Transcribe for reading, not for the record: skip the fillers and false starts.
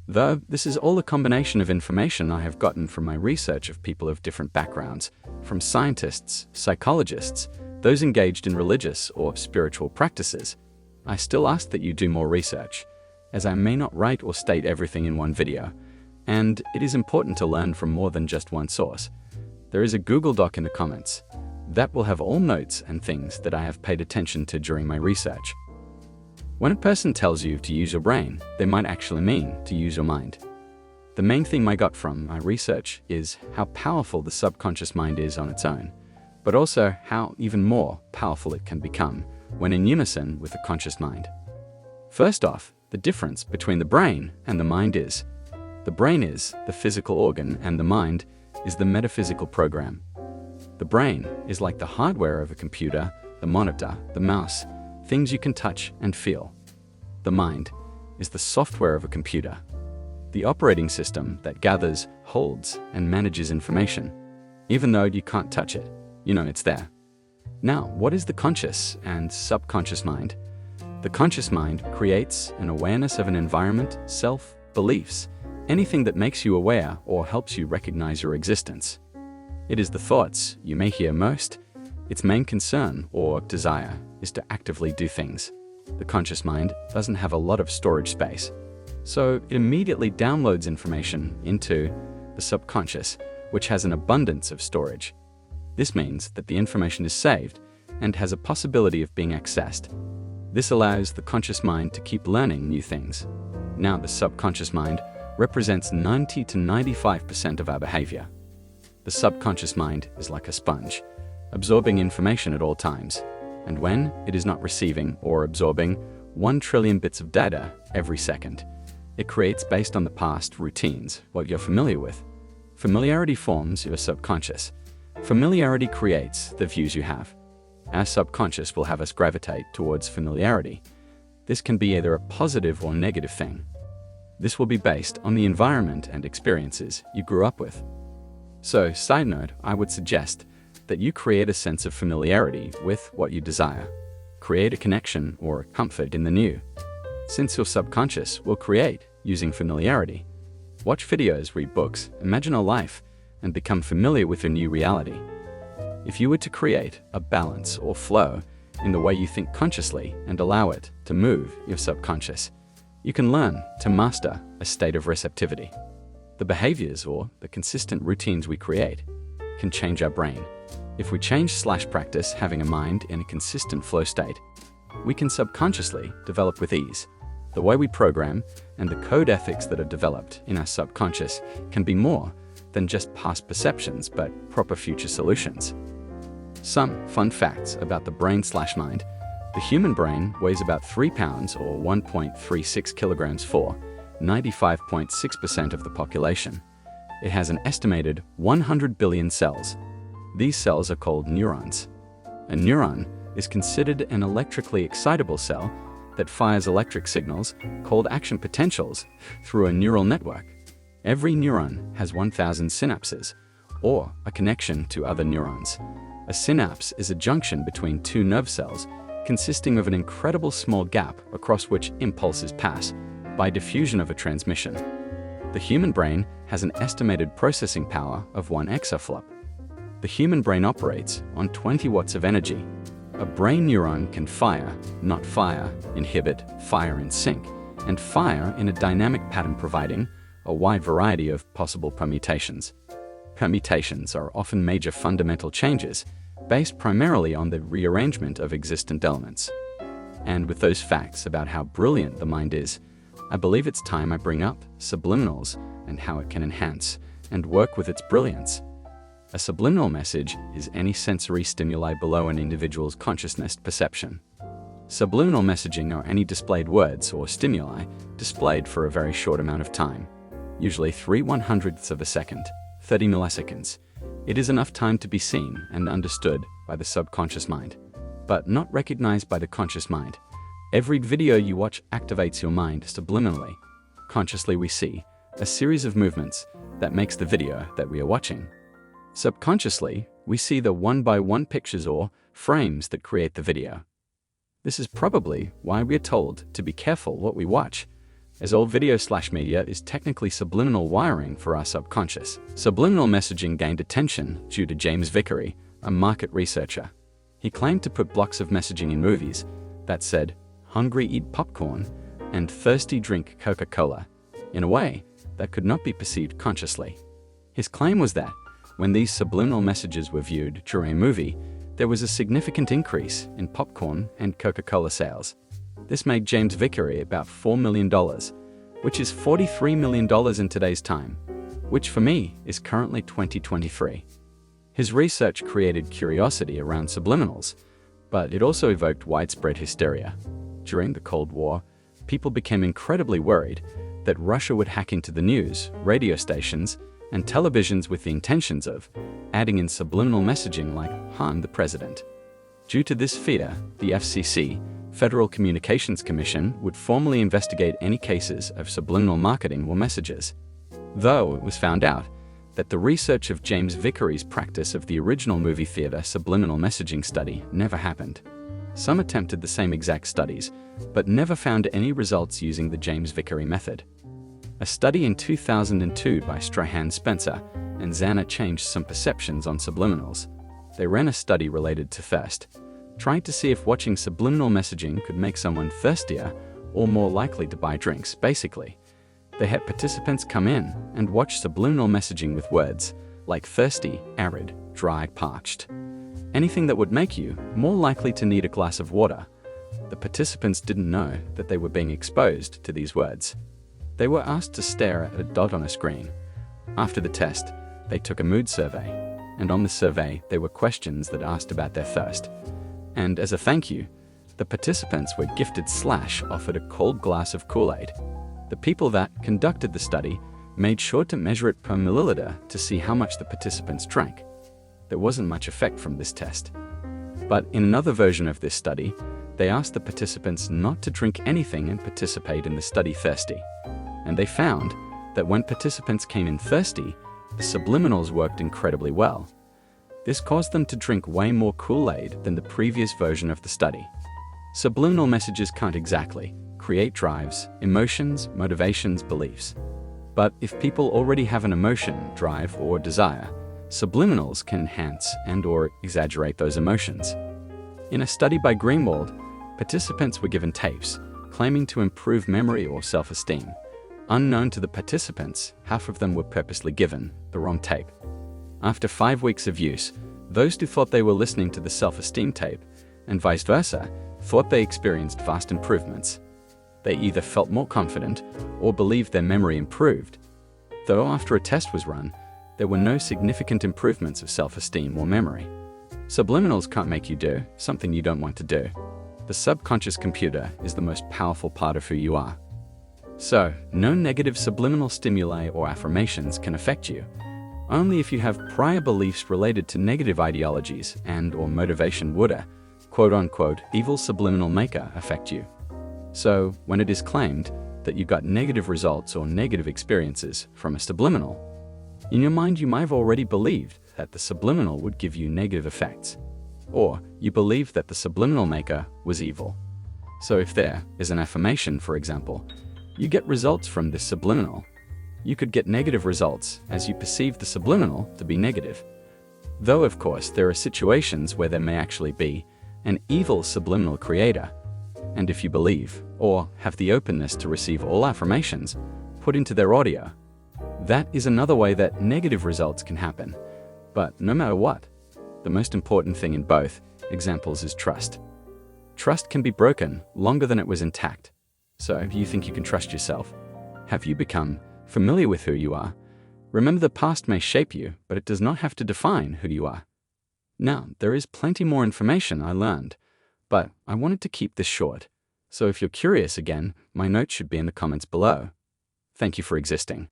Though this is all a combination of information I have gotten from my research of people of different backgrounds, from scientists, psychologists, those engaged in religious or spiritual practices, I still ask that you do more research, as I may not write or state everything in one video, and it is important to learn from more than just one source. There is a Google Doc in the comments that will have all notes and things that I have paid attention to during my research. When a person tells you to use your brain, they might actually mean to use your mind. The main thing I got from my research is how powerful the subconscious mind is on its own, but also how even more powerful it can become when in unison with the conscious mind. First off, the difference between the brain and the mind is, the brain is the physical organ and the mind is the metaphysical program. The brain is like the hardware of a computer, the monitor, the mouse, things you can touch and feel. The mind is the software of a computer, the operating system that gathers, holds, and manages information. Even though you can't touch it, you know it's there. Now, what is the conscious and subconscious mind? The conscious mind creates an awareness of an environment, self, beliefs, anything that makes you aware or helps you recognize your existence. It is the thoughts you may hear most. Its main concern or desire is to actively do things. The conscious mind doesn't have a lot of storage space, so it immediately downloads information into the subconscious, which has an abundance of storage. This means that the information is saved and has a possibility of being accessed. This allows the conscious mind to keep learning new things. Now, the subconscious mind represents 90 to 95% of our behavior. The subconscious mind is like a sponge, absorbing information at all times, and when it is not receiving or absorbing 1 trillion bits of data every second, it creates based on the past routines, what you're familiar with. Familiarity forms your subconscious. Familiarity creates the views you have. Our subconscious will have us gravitate towards familiarity. This can be either a positive or negative thing. This will be based on the environment and experiences you grew up with. So, side note, I would suggest that you create a sense of familiarity with what you desire. Create a connection or a comfort in the new, since your subconscious will create using familiarity. Watch videos, read books, imagine a life, and become familiar with your new reality. If you were to create a balance or flow in the way you think consciously and allow it to move your subconscious, you can learn to master a state of receptivity. The behaviors or the consistent routines we create can change our brain. If we change/practice having a mind in a consistent flow state, we can subconsciously develop with ease. The way we program and the code ethics that are developed in our subconscious can be more than just past perceptions, but proper future solutions. Some fun facts about the brain/mind. The human brain weighs about 3 pounds or 1.36 kilograms for 95.6% of the population. It has an estimated 100 billion cells. These cells are called neurons. A neuron is considered an electrically excitable cell that fires electric signals, called action potentials, through a neural network. Every neuron has 1,000 synapses, or a connection to other neurons. A synapse is a junction between two nerve cells, consisting of an incredible small gap across which impulses pass by diffusion of a transmission. The human brain has an estimated processing power of 1 exaflop. The human brain operates on 20 watts of energy. A brain neuron can fire, not fire, inhibit, fire in sync, and fire in a dynamic pattern, providing a wide variety of possible permutations. Permutations are often major fundamental changes based primarily on the rearrangement of existent elements. And with those facts about how brilliant the mind is, I believe it's time I bring up subliminals and how it can enhance and work with its brilliance. A subliminal message is any sensory stimuli below an individual's consciousness perception. Subliminal messaging are any displayed words or stimuli displayed for a very short amount of time, usually 3/100ths of a second, 30 milliseconds. It is enough time to be seen and understood by the subconscious mind, but not recognized by the conscious mind. Every video you watch activates your mind subliminally. Consciously, we see a series of movements that makes the video that we are watching. Subconsciously, we see the one-by-one pictures or frames that create the video. This is probably why we are told to be careful what we watch. as all video/media is technically subliminal wiring for our subconscious. Subliminal messaging gained attention due to James Vickery, a market researcher. He claimed to put blocks of messaging in movies that said, "Hungry, eat popcorn," and "Thirsty, drink Coca-Cola," in a way that could not be perceived consciously. His claim was that when these subliminal messages were viewed during a movie, there was a significant increase in popcorn and Coca-Cola sales. This made James Vickery about $4 million, which is $43 million in today's time, which for me is currently 2023. His research created curiosity around subliminals, but it also evoked widespread hysteria. During the Cold War, people became incredibly worried that Russia would hack into the news, radio stations, and televisions with the intentions of adding in subliminal messaging like "harm the president." Due to this fear, the FCC, Federal Communications Commission, would formally investigate any cases of subliminal marketing or messages. Though it was found out that the research of James Vickery's practice of the original movie theater subliminal messaging study never happened. Some attempted the same exact studies, but never found any results using the James Vickery method. A study in 2002 by Strahan Spencer and Zana changed some perceptions on subliminals. They ran a study related to thirst, trying to see if watching subliminal messaging could make someone thirstier or more likely to buy drinks. Basically, they had participants come in and watch subliminal messaging with words like thirsty, arid, dry, parched. Anything that would make you more likely to need a glass of water. The participants didn't know that they were being exposed to these words. They were asked to stare at a dot on a screen. After the test, they took a mood survey, and on the survey there were questions that asked about their thirst. And as a thank you, the participants were gifted/offered a cold glass of Kool-Aid. The people that conducted the study made sure to measure it per milliliter to see how much the participants drank. There wasn't much effect from this test. But in another version of this study, they asked the participants not to drink anything and participate in the study thirsty. And they found that when participants came in thirsty, the subliminals worked incredibly well. This caused them to drink way more Kool-Aid than the previous version of the study. Subliminal messages can't exactly create drives, emotions, motivations, beliefs. But if people already have an emotion, drive, or desire, subliminals can enhance and/or exaggerate those emotions. In a study by Greenwald, participants were given tapes claiming to improve memory or self-esteem. Unknown to the participants, half of them were purposely given the wrong tape. After 5 weeks of use, those who thought they were listening to the self-esteem tape, and vice versa, thought they experienced vast improvements. They either felt more confident or believed their memory improved. Though after a test was run, there were no significant improvements of self-esteem or memory. Subliminals can't make you do something you don't want to do. The subconscious computer is the most powerful part of who you are. So, no negative subliminal stimuli or affirmations can affect you. Only if you have prior beliefs related to negative ideologies and/or motivation would a quote-unquote evil subliminal maker affect you. So, when it is claimed that you got negative results or negative experiences from a subliminal, in your mind you might have already believed that the subliminal would give you negative effects. Or you believed that the subliminal maker was evil. So if there is an affirmation, for example, you get results from this subliminal. You could get negative results as you perceive the subliminal to be negative. Though, of course, there are situations where there may actually be an evil subliminal creator. And if you believe, or have the openness to receive all affirmations put into their audio, that is another way that negative results can happen. But no matter what, the most important thing in both examples is trust. Trust can be broken longer than it was intact. So if you think you can trust yourself, have you become familiar with who you are? Remember, the past may shape you, but it does not have to define who you are. Now, there is plenty more information I learned, but I wanted to keep this short. So if you're curious again, my notes should be in the comments below. Thank you for existing.